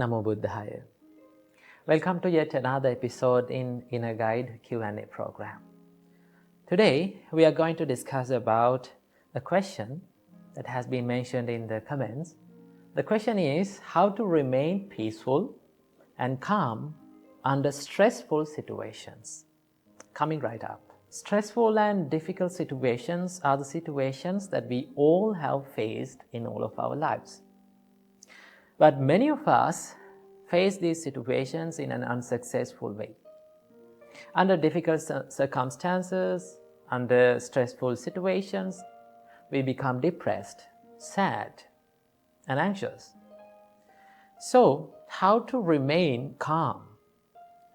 Namo Buddhaya. Welcome to yet another episode in Inner Guide Q&A program. Today we are going to discuss about a question that has been mentioned in the comments. The question is how to remain peaceful and calm under stressful situations. Coming right up. Stressful and difficult situations are the situations that we all have faced in all of our lives. But many of us face these situations in an unsuccessful way. Under difficult circumstances, under stressful situations, we become depressed, sad, and anxious. So, how to remain calm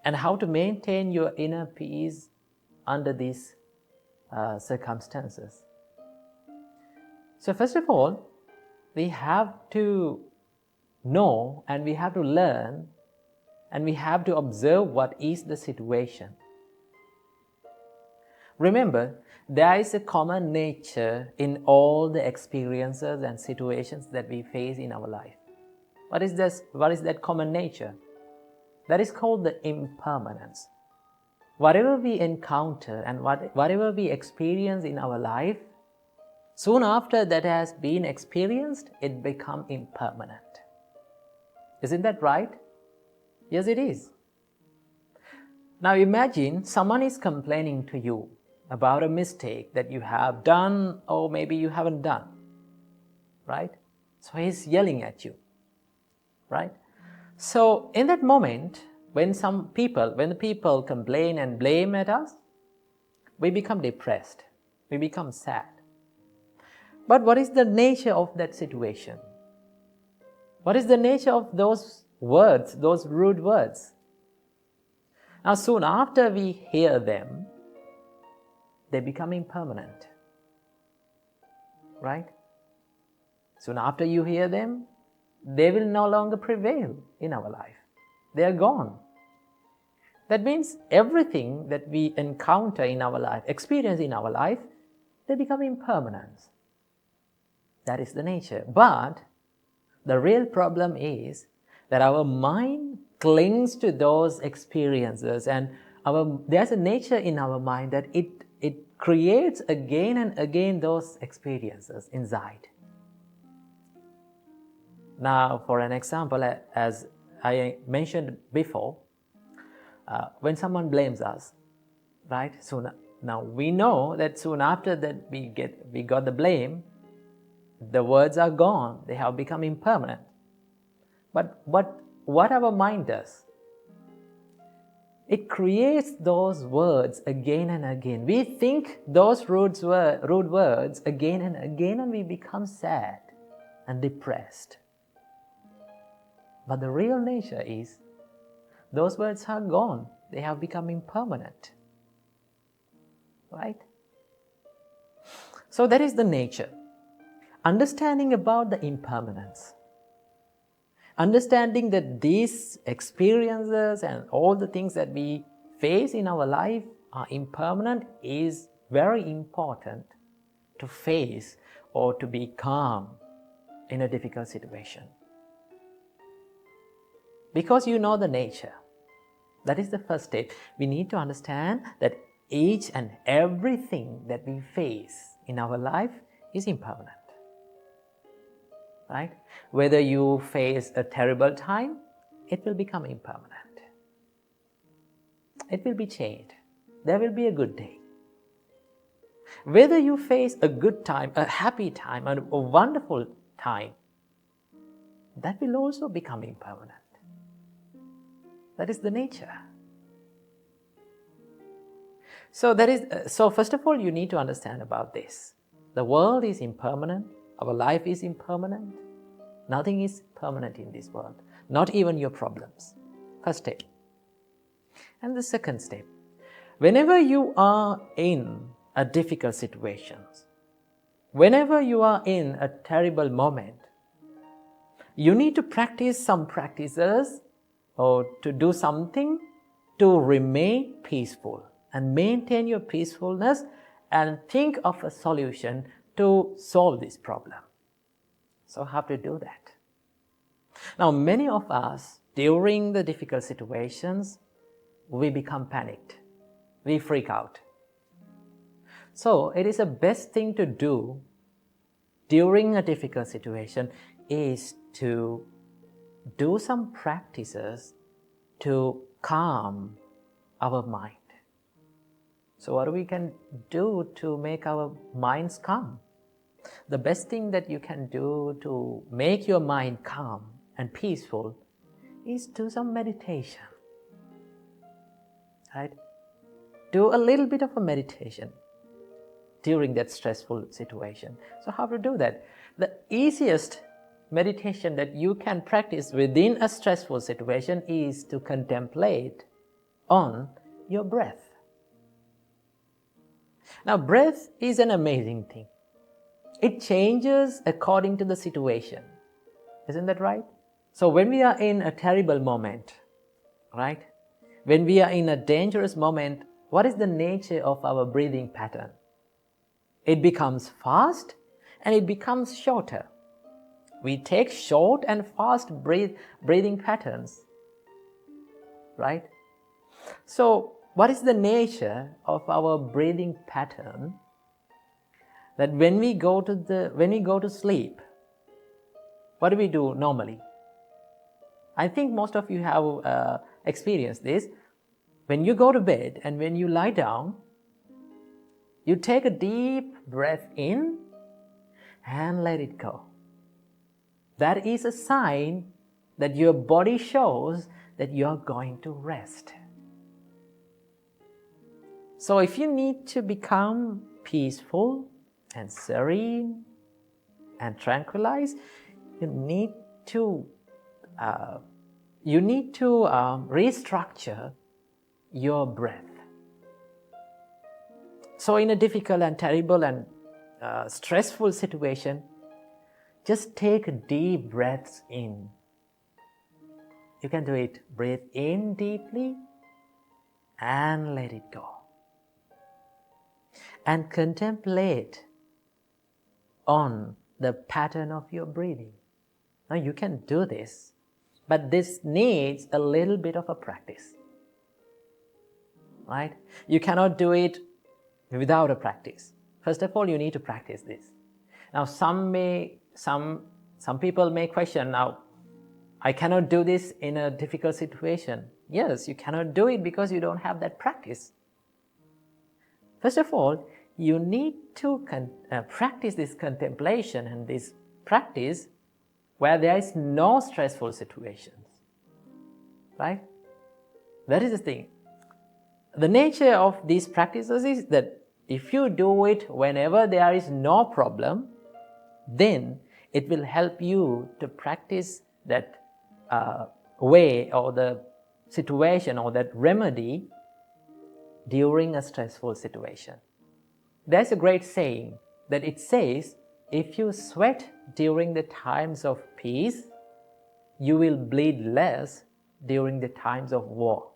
and how to maintain your inner peace under these circumstances? So, first of all, we have to know and we have to learn and we have to observe what is the situation. Remember, there is a common nature in all the experiences and situations that we face in our life. What is that common nature? That is called the impermanence. Whatever we encounter and whatever we experience in our life, soon after that has been experienced, it becomes impermanent. Isn't that right? Yes, it is. Now imagine someone is complaining to you about a mistake that you have done or maybe you haven't done, right? So he's yelling at you, right? So in that moment, when the people complain and blame at us, we become depressed, we become sad. But what is the nature of that situation? What is the nature of those words, those rude words? Now, soon after we hear them, they become impermanent. Right? Soon after you hear them, they will no longer prevail in our life. They are gone. That means everything that we encounter in our life, experience in our life, they become impermanent. That is the nature. But the real problem is that our mind clings to those experiences and there's a nature in our mind that it creates again and again those experiences inside. Now, for an example, as I mentioned before, when someone blames us, right? Now we know that soon after that we got the blame, the words are gone, they have become impermanent. But what our mind does, it creates those words again and again. We think those rude words again and again, and we become sad and depressed. But the real nature is, those words are gone, they have become impermanent. Right? So that is the nature. Understanding about the impermanence, understanding that these experiences and all the things that we face in our life are impermanent is very important to face or to be calm in a difficult situation. Because you know the nature. That is the first step. We need to understand that each and everything that we face in our life is impermanent. Right? Whether you face a terrible time, it will become impermanent. It will be changed. There will be a good day. Whether you face a good time, a happy time, a wonderful time, that will also become impermanent. That is the nature. So first of all, you need to understand about this. The world is impermanent. Our life is impermanent. Nothing is permanent in this world. Not even your problems. First step. And the second step. Whenever you are in a difficult situation, whenever you are in a terrible moment, you need to practice some practices or to do something to remain peaceful and maintain your peacefulness and think of a solution to solve this problem. So how to do that? Now, many of us, during the difficult situations, we become panicked. We freak out. So, it is the best thing to do during a difficult situation is to do some practices to calm our mind. So what we can do to make our minds calm? The best thing that you can do to make your mind calm and peaceful is do some meditation. Right? Do a little bit of a meditation during that stressful situation. So how to do that? The easiest meditation that you can practice within a stressful situation is to contemplate on your breath. Now, breath is an amazing thing. It changes according to the situation. Isn't that right? So when we are in a terrible moment, right? When we are in a dangerous moment, what is the nature of our breathing pattern? It becomes fast and it becomes shorter. We take short and fast breathing patterns, right? So, what is the nature of our breathing pattern? That when we go to sleep, what do we do normally? I think most of you have experienced this. When you go to bed and when you lie down, you take a deep breath in and let it go. That is a sign that your body shows that you are going to rest. So if you need to become peaceful and serene and tranquilized, you need to restructure your breath. So in a difficult and terrible and stressful situation, just take deep breaths in. You can do it. Breathe in deeply and let it go. And contemplate on the pattern of your breathing. Now you can do this, but this needs a little bit of a practice. Right? You cannot do it without a practice. First of all, you need to practice this. Now some people may question, now I cannot do this in a difficult situation. Yes, you cannot do it because you don't have that practice. First of all, you need to practice this contemplation and this practice where there is no stressful situations. Right? That is the thing. The nature of these practices is that if you do it whenever there is no problem, then it will help you to practice that way or the situation or that remedy during a stressful situation. There's a great saying that it says, if you sweat during the times of peace, you will bleed less during the times of war.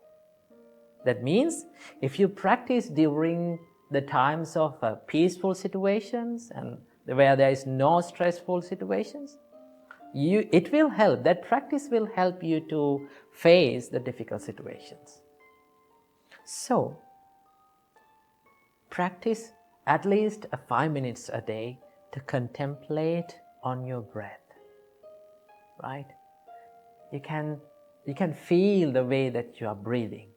That means if you practice during the times of peaceful situations and where there is no stressful situations, it will help, that practice will help you to face the difficult situations. So, practice at least 5 minutes a day to contemplate on your breath. Right? You can feel the way that you are breathing.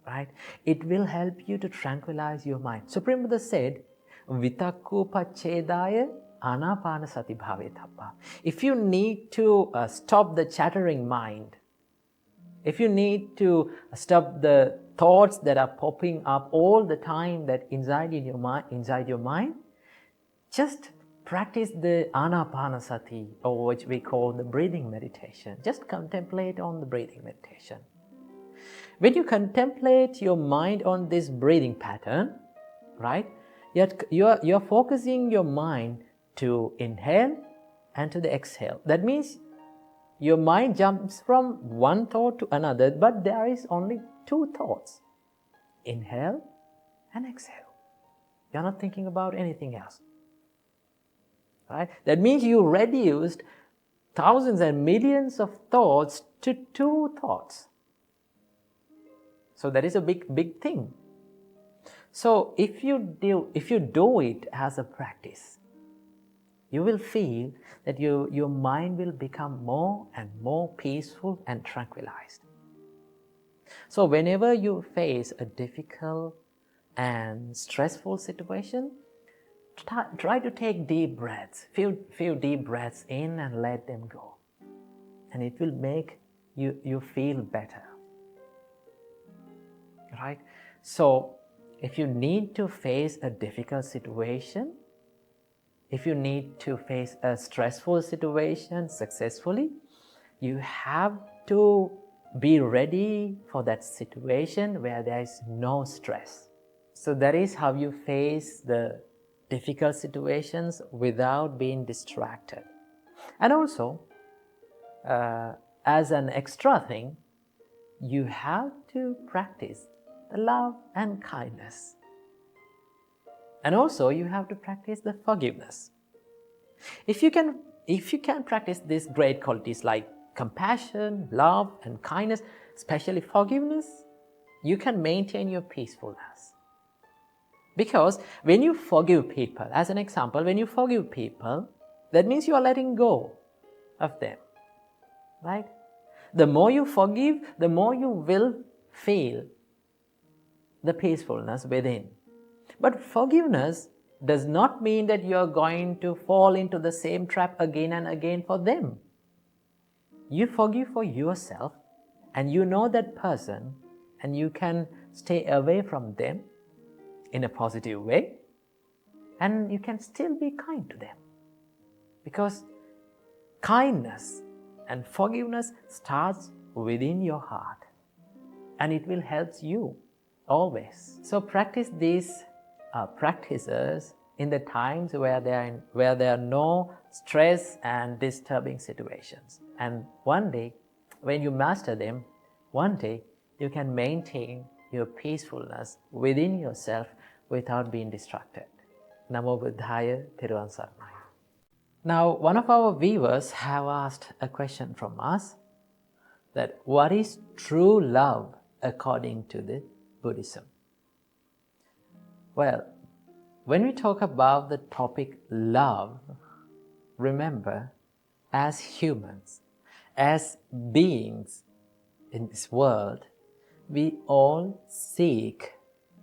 Right? It will help you to tranquilize your mind. Supreme Buddha said, Vitakku paccedaya anapana sati bhavetappa. If you need to stop the chattering mind, if you need to stop the thoughts that are popping up all the time that inside your mind, just practice the anapanasati, or which we call the breathing meditation. Just contemplate on the breathing meditation. When you contemplate your mind on this breathing pattern, right, you're focusing your mind to inhale and to the exhale. That means your mind jumps from one thought to another, but there is only two thoughts. Inhale and exhale. You're not thinking about anything else. Right? That means you reduced thousands and millions of thoughts to 2 thoughts. So that is a big thing. So if you do it as a practice, you will feel that your mind will become more and more peaceful and tranquilized. So whenever you face a difficult and stressful situation, try to take deep breaths, few deep breaths in and let them go. And it will make you feel better. Right? So if you need to face a difficult situation, if you need to face a stressful situation successfully, you have to be ready for that situation where there is no stress. So that is how you face the difficult situations without being distracted. And also, as an extra thing, you have to practice the love and kindness. And also, you have to practice the forgiveness. If you can practice these great qualities like compassion, love, and kindness, especially forgiveness, you can maintain your peacefulness. Because when you forgive people, as an example, when you forgive people, that means you are letting go of them, right? The more you forgive, the more you will feel the peacefulness within. But forgiveness does not mean that you are going to fall into the same trap again and again for them. You forgive for yourself, and you know that person, and you can stay away from them in a positive way, and you can still be kind to them. Because kindness and forgiveness starts within your heart, and it will help you always. So practice these practices in the times where there are no stress and disturbing situations. And one day, when you master them, one day you can maintain your peacefulness within yourself without being distracted. Namo Buddhaya, Thiruvan Saranai. Now, one of our viewers have asked a question from us, that what is true love according to the Buddhism? Well, when we talk about the topic love, remember, as humans, as beings in this world, we all seek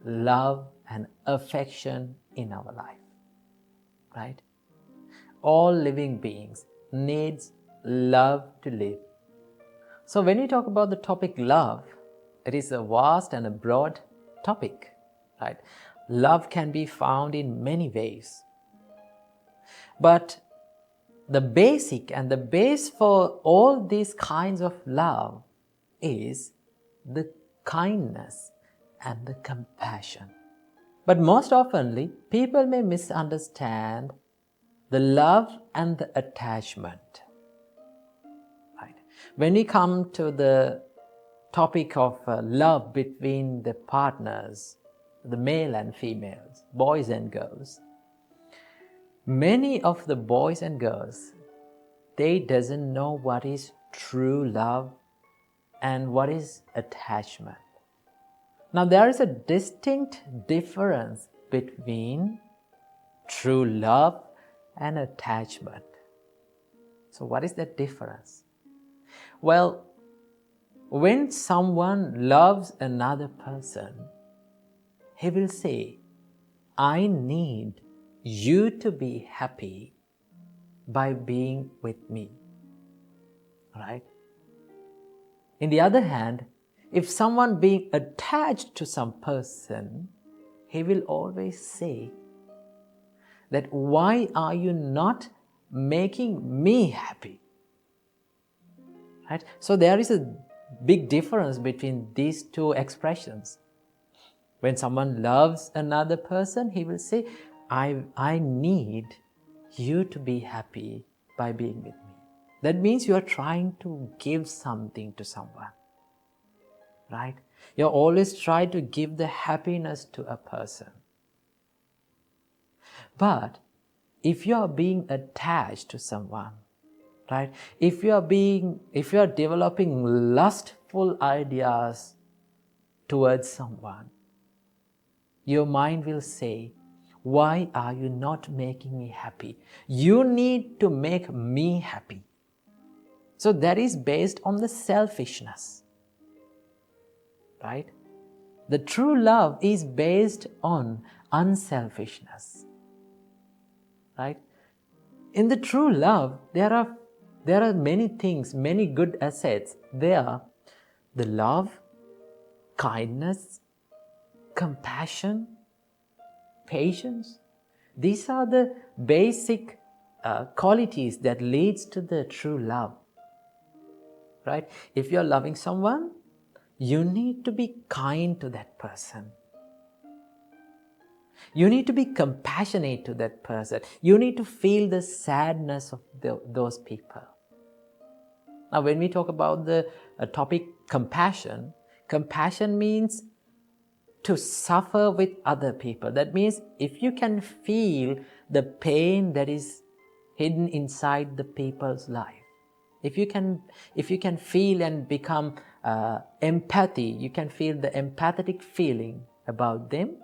love and affection in our life, right? All living beings needs love to live. So when we talk about the topic love, it is a vast and a broad topic, right? Love can be found in many ways. But the basic and the base for all these kinds of love is the kindness and the compassion. But most oftenly, people may misunderstand the love and the attachment. Right? When we come to the topic of love between the partners, the male and females, boys and girls, many of the boys and girls, they doesn't know what is true love and what is attachment. Now there is a distinct difference between true love and attachment. So what is that difference? Well, when someone loves another person, he will say, I need you to be happy by being with me. Right? In the other hand, if someone being attached to some person, he will always say that why are you not making me happy? Right? So there is a big difference between these two expressions. When someone loves another person, he will say, I need you to be happy by being with me. That means you are trying to give something to someone. Right? You always try to give the happiness to a person. But if you are being attached to someone, right? If you are developing lustful ideas towards someone, your mind will say, why are you not making me happy? You need to make me happy. So that is based on the selfishness, right? The true love is based on unselfishness, right? In the true love, there are many things, many good assets. There are the love, kindness, compassion, patience. These are the basic qualities that leads to the true love, right? If you're loving someone, you need to be kind to that person. You need to be compassionate to that person. You need to feel the sadness of those people. Now, when we talk about the topic compassion, compassion means to suffer with other people. That means if you can feel the pain that is hidden inside the people's life, if you can feel and become empathy, you can feel the empathetic feeling about them,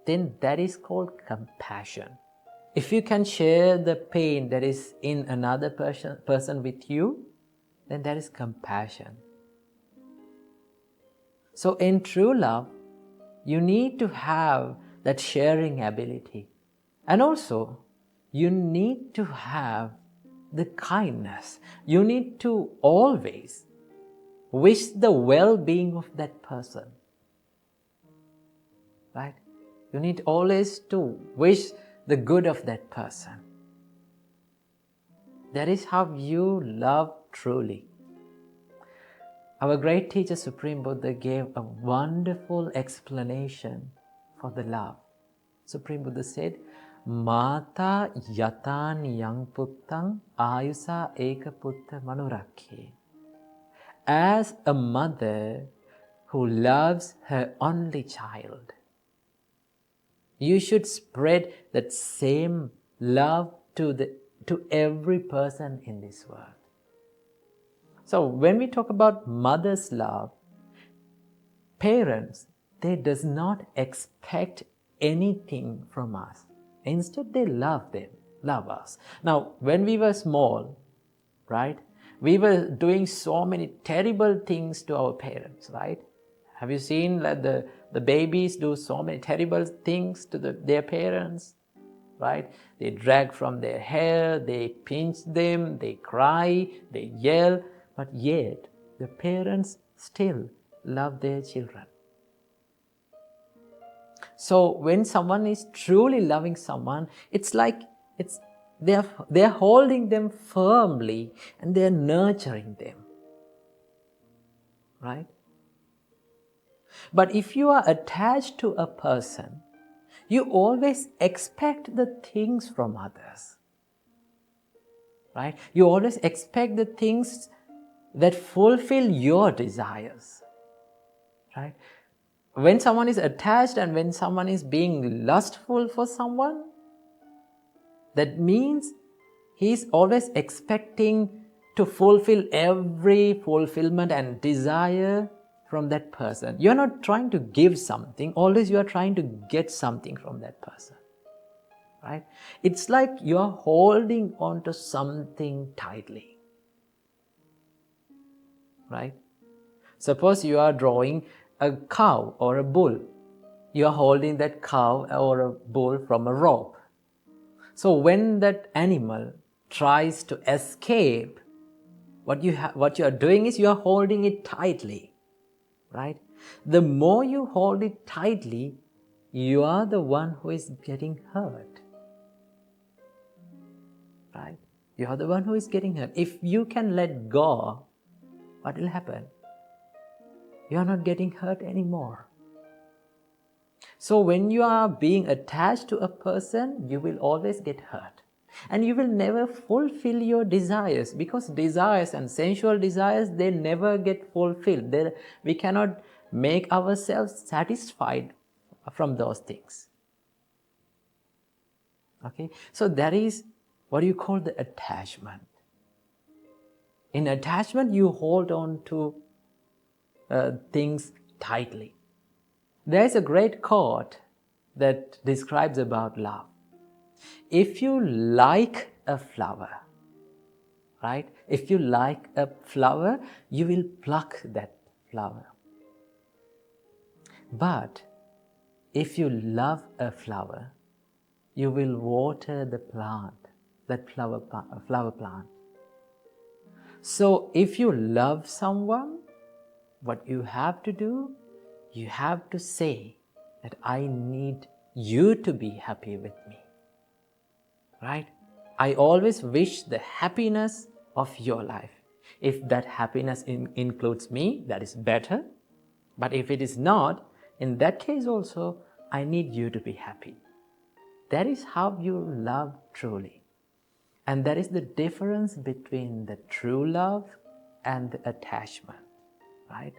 then that is called compassion. If you can share the pain that is in another person with you, then that is compassion. So in true love, you need to have that sharing ability. And also, you need to have the kindness. You need to always wish the well-being of that person. Right? You need always to wish the good of that person. That is how you love truly. Our great teacher Supreme Buddha gave a wonderful explanation for the love. Supreme Buddha said, Mata yatan yang puttang ayusa eka putta manurakhe. As a mother who loves her only child, you should spread that same love to every person in this world. So when we talk about mother's love, parents, they does not expect anything from us. Instead, they love us. Now, when we were small, right, we were doing so many terrible things to our parents, right? Have you seen that the babies do so many terrible things to their parents, right? They drag from their hair, they pinch them, they cry, they yell, but yet the parents still love their children. So when someone is truly loving someone, it's like they're holding them firmly and they're nurturing them, right? But if you are attached to a person, you always expect the things from others, right? You always expect the things that fulfill your desires, right? When someone is attached and when someone is being lustful for someone, that means he's always expecting to fulfill every fulfillment and desire from that person. You're not trying to give something, always you are trying to get something from that person, right? It's like you're holding on to something tightly, right? Suppose you are drawing a cow or a bull. You are holding that cow or a bull from a rope. So when that animal tries to escape, what you are doing is you are holding it tightly, right? The more you hold it tightly, you are the one who is getting hurt, right? You are the one who is getting hurt. If you can let go, what will happen? You are not getting hurt anymore. So when you are being attached to a person, you will always get hurt. And you will never fulfill your desires, because desires and sensual desires, they never get fulfilled. We cannot make ourselves satisfied from those things. Okay? So that is what you call the attachment. In attachment, you hold on to things tightly. There is a great quote that describes about love. If you like a flower, right? If you like a flower, you will pluck that flower. But if you love a flower, you will water the plant, that flower plant. So if you love someone, what you have to do, you have to say that I need you to be happy with me, right? I always wish the happiness of your life. If that happiness includes me, that is better. But if it is not, in that case also, I need you to be happy. That is how you love truly. And that is the difference between the true love and the attachment, right?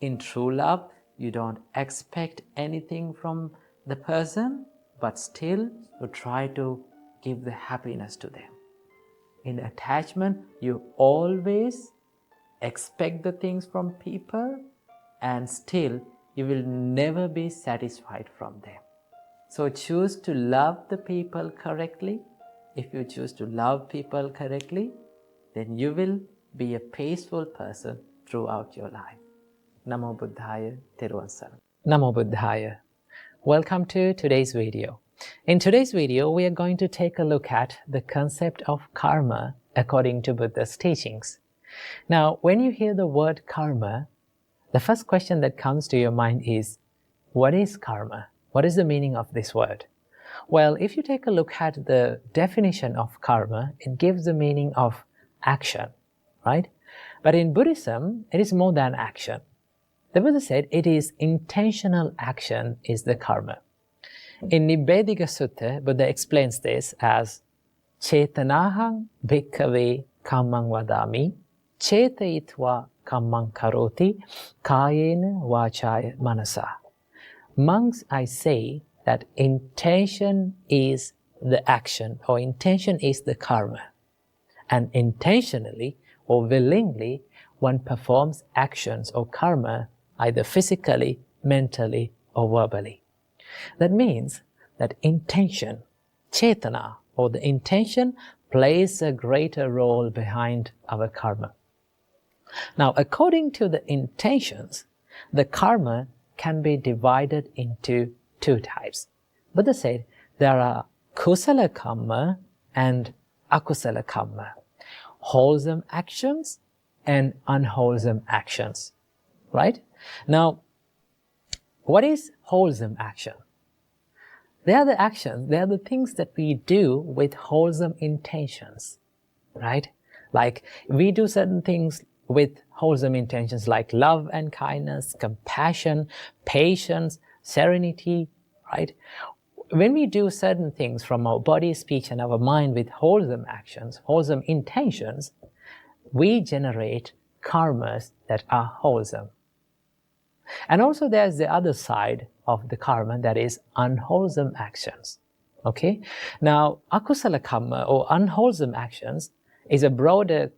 In true love, you don't expect anything from the person, but still you try to give the happiness to them. In attachment, you always expect the things from people, and still you will never be satisfied from them. So choose to love the people correctly. If you choose to love people correctly, then you will be a peaceful person throughout your life. Namo Buddhaya, Theruvan Saranam. Namo Buddhaya. Welcome to today's video. In today's video, we are going to take a look at the concept of karma according to Buddha's teachings. Now, when you hear the word karma, the first question that comes to your mind is, what is karma? What is the meaning of this word? Well, if you take a look at the definition of karma, it gives the meaning of action, right? But in Buddhism, it is more than action. The Buddha said it is intentional action is the karma. In Nibbedika Sutta, Buddha explains this as Chetanahang bhikkhave kammang vadami chetayitva kammang karoti kayena vachaya manasa. Monks, I say that intention is the action, or intention is the karma. And intentionally or willingly, one performs actions or karma either physically, mentally, or verbally. That means that intention, chetana, or the intention, plays a greater role behind our karma. Now, according to the intentions, the karma can be divided into two types. Buddha said there are kusala karma and akusala karma, wholesome actions and unwholesome actions, right? Now, what is wholesome action? They are the actions, they are the things that we do with wholesome intentions, right? Like we do certain things with wholesome intentions like love and kindness, compassion, patience, serenity, right? When we do certain things from our body, speech, and our mind with wholesome actions, wholesome intentions, we generate karmas that are wholesome. And also there's the other side of the karma, that is unwholesome actions. Okay? Now, akusala karma or unwholesome actions is a broader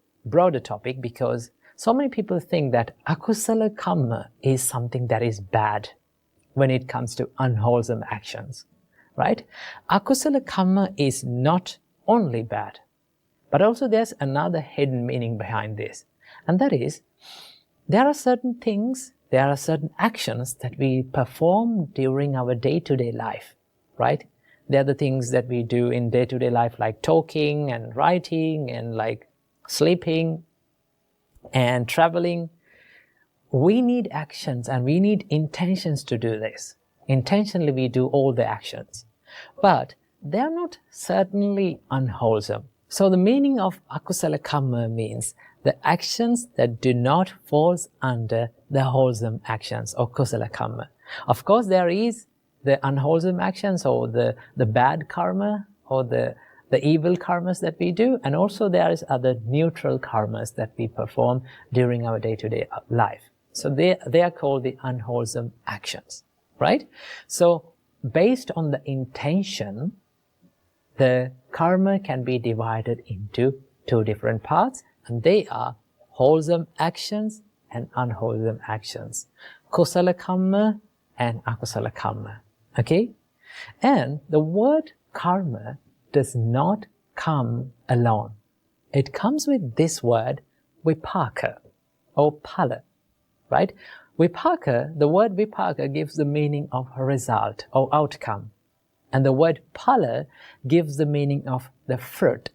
topic, because so many people think that akusala karma is something that is bad when it comes to unwholesome actions, right? Akusala karma is not only bad, but also there's another hidden meaning behind this. And that is, there are certain things, there are certain actions that we perform during our day-to-day life, right? They're the things that we do in day-to-day life, like talking and writing and like sleeping and traveling. We need actions and we need intentions to do this. Intentionally we do all the actions. But they're not certainly unwholesome. So the meaning of akusala karma means the actions that do not fall under the wholesome actions or kusala karma. Of course, there is the unwholesome actions or the bad karma or the evil karmas that we do, and also there is other neutral karmas that we perform during our day-to-day life. So they are called the unwholesome actions, right? So based on the intention, the karma can be divided into two different parts, and they are wholesome actions and unwholesome actions, kusala karma and akusala karma. Okay? And the word karma does not come alone. It comes with this word vipaka or phala, right? Vipaka, the word vipaka gives the meaning of result or outcome. And the word phala gives the meaning of the fruit.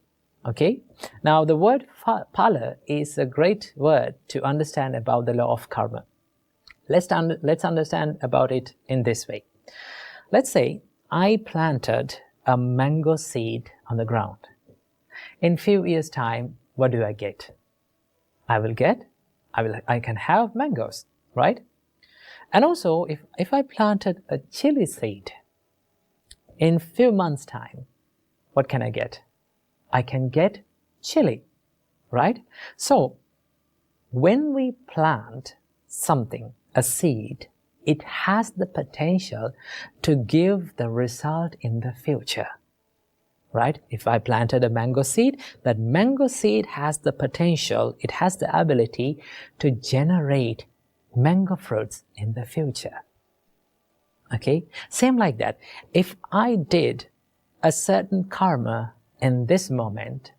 Okay? Now the word phala is a great word to understand about the law of karma. Let's understand about it in this way. Let's say I planted a mango seed on the ground. In few years' time, what do I get? I can have mangoes, right? And also, if I planted a chili seed, in few months' time, what can I get? I can get chili, right? So, when we plant something, a seed, it has the potential to give the result in the future, right? If I planted a mango seed, that mango seed has the potential, it has the ability to generate mango fruits in the future. Okay? Same like that. If I did a certain karma in this moment,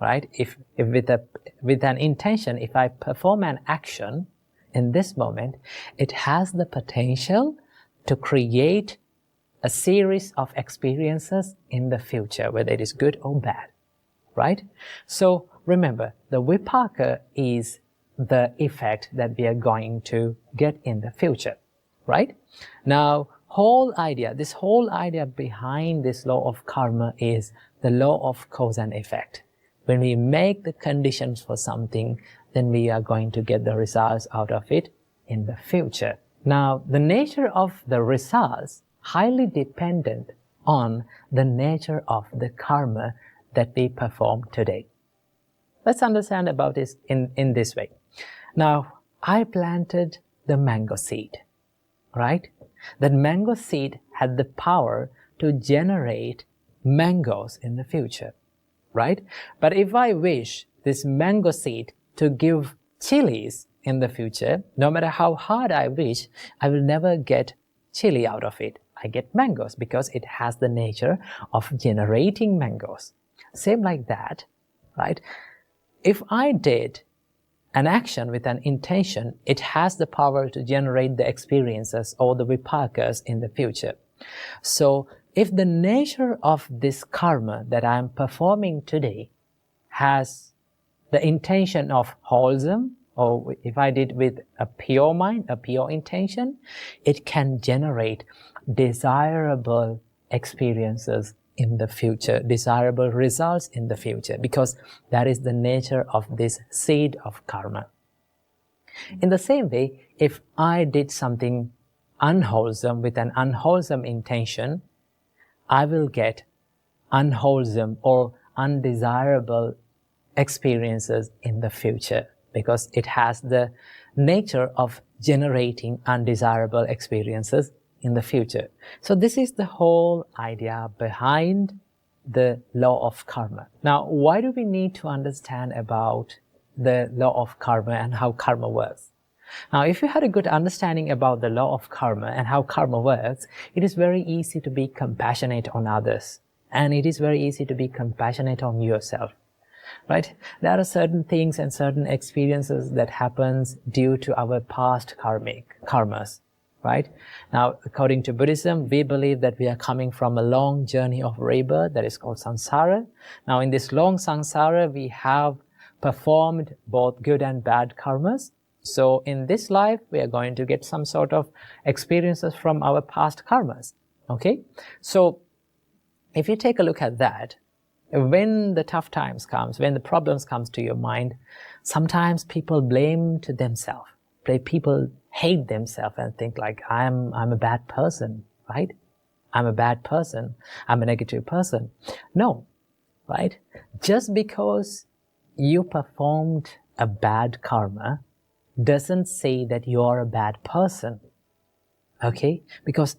right? If with an intention, if I perform an action in this moment, it has the potential to create a series of experiences in the future, whether it is good or bad, right? So remember, the vipaka is the effect that we are going to get in the future, right? Now, this whole idea behind this law of karma is the law of cause and effect. When we make the conditions for something, then we are going to get the results out of it in the future. Now, the nature of the results highly dependent on the nature of the karma that we perform today. Let's understand about this in this way. Now, I planted the mango seed, right? That mango seed had the power to generate mangoes in the future, right? But if I wish this mango seed to give chilies in the future, no matter how hard I wish, I will never get chili out of it. I get mangoes because it has the nature of generating mangoes. Same like that, right? If I did an action with an intention, it has the power to generate the experiences or the vipakas in the future. So if the nature of this karma that I am performing today has the intention of wholesome, or if I did with a pure mind, a pure intention, it can generate desirable experiences in the future, desirable results in the future, because that is the nature of this seed of karma. In the same way, if I did something unwholesome with an unwholesome intention, I will get unwholesome or undesirable experiences in the future, because it has the nature of generating undesirable experiences in the future. So this is the whole idea behind the law of karma. Now, why do we need to understand about the law of karma and how karma works? Now, if you had a good understanding about the law of karma and how karma works, it is very easy to be compassionate on others. And it is very easy to be compassionate on yourself. Right? There are certain things and certain experiences that happens due to our past karmas. Right? Now, according to Buddhism, we believe that we are coming from a long journey of rebirth that is called samsara. Now, in this long samsara, we have performed both good and bad karmas. So, in this life, we are going to get some sort of experiences from our past karmas. Okay? So, if you take a look at that, when the tough times comes, when the problems comes to your mind, sometimes people blame to themselves. People hate themselves and think like, I'm a bad person, right? I'm a bad person. I'm a negative person. No, right? Just because you performed a bad karma doesn't say that you're a bad person. Okay? Because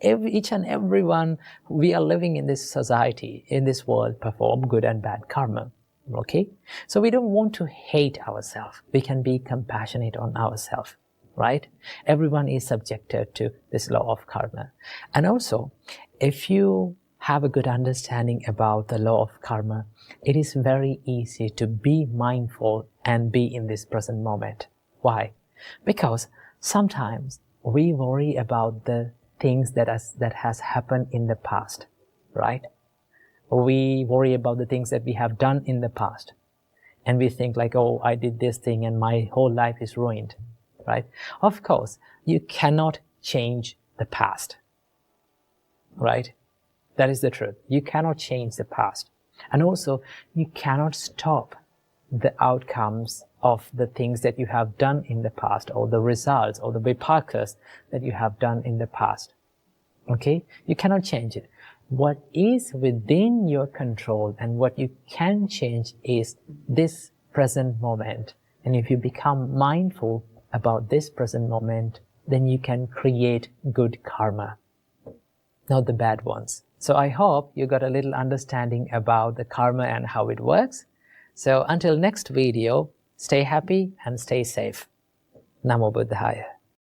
each and everyone we are living in this society, in this world, perform good and bad karma, Okay? So we don't want to hate ourselves. We can be compassionate on ourselves, right? Everyone is subjected to this law of karma. And also, if you have a good understanding about the law of karma, it is very easy to be mindful and be in this present moment. Why? Because sometimes we worry about the things that has happened in the past, right? We worry about the things that we have done in the past. And we think like, oh, I did this thing and my whole life is ruined, right? Of course, you cannot change the past, right? That is the truth. You cannot change the past. And also, you cannot stop the outcomes of the things that you have done in the past, or the results or the vipakas that you have done in the past. Okay? You cannot change it. What is within your control and what you can change is this present moment. And if you become mindful about this present moment, then you can create good karma, not the bad ones. So I hope you got a little understanding about the karma and how it works. So until next video, stay happy and stay safe. Namo Buddhaya.